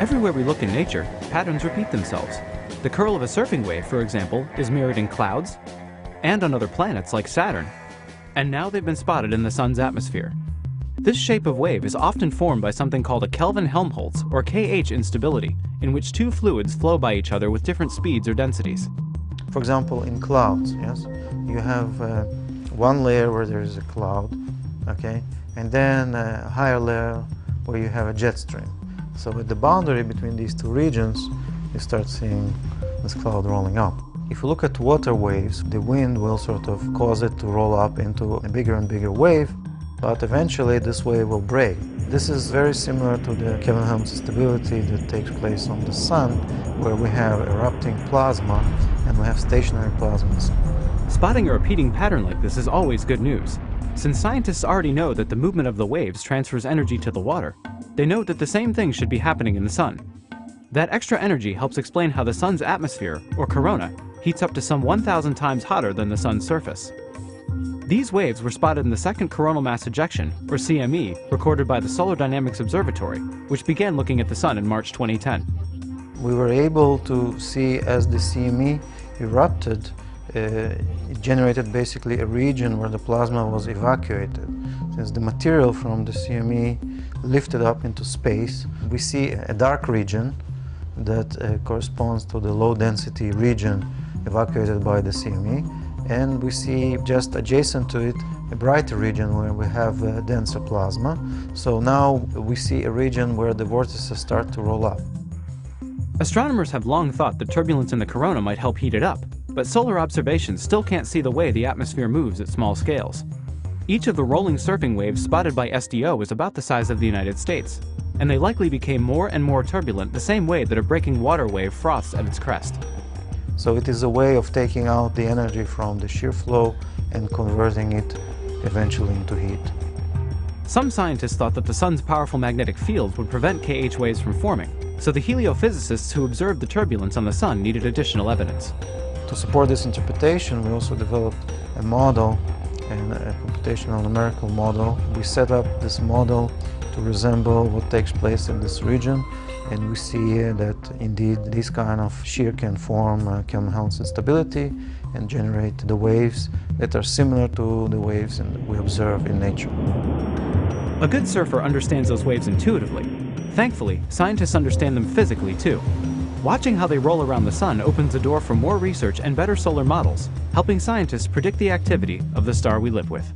Everywhere we look in nature, patterns repeat themselves. The curl of a surfing wave, for example, is mirrored in clouds and on other planets like Saturn. And now they've been spotted in the Sun's atmosphere. This shape of wave is often formed by something called a Kelvin-Helmholtz, or KH instability, in which two fluids flow by each other with different speeds or densities. For example, in clouds, yes, you have one layer where there is a cloud, okay, and then a higher layer where you have a jet stream. So at the boundary between these two regions, you start seeing this cloud rolling up. If you look at water waves, the wind will sort of cause it to roll up into a bigger and bigger wave, but eventually this wave will break. This is very similar to the Kelvin-Helmholtz instability that takes place on the Sun, where we have erupting plasma and we have stationary plasma in the Sun. Spotting a repeating pattern like this is always good news. Since scientists already know that the movement of the waves transfers energy to the water, they note that the same thing should be happening in the Sun. That extra energy helps explain how the Sun's atmosphere, or corona, heats up to some 1,000 times hotter than the Sun's surface. These waves were spotted in the second coronal mass ejection, or CME, recorded by the Solar Dynamics Observatory, which began looking at the Sun in March 2010. We were able to see as the CME erupted, it generated basically a region where the plasma was evacuated. Since the material from the CME lifted up into space, we see a dark region that corresponds to the low density region evacuated by the CME, and we see just adjacent to it a brighter region where we have denser plasma. So now we see a region where the vortices start to roll up. Astronomers have long thought that turbulence in the corona might help heat it up, but solar observations still can't see the way the atmosphere moves at small scales. Each of the rolling surfing waves spotted by SDO is about the size of the United States, and they likely became more and more turbulent the same way that a breaking water wave froths at its crest. So it is a way of taking out the energy from the shear flow and converting it eventually into heat. Some scientists thought that the Sun's powerful magnetic field would prevent KH waves from forming, so the heliophysicists who observed the turbulence on the Sun needed additional evidence. To support this interpretation, we also developed a model, and a computational numerical model. We set up this model to resemble what takes place in this region, and we see that indeed this kind of shear can form Kelvin-Helmholtz instability and generate the waves that are similar to the waves we observe in nature. A good surfer understands those waves intuitively. Thankfully, scientists understand them physically too. Watching how they roll around the Sun opens the door for more research and better solar models, helping scientists predict the activity of the star we live with.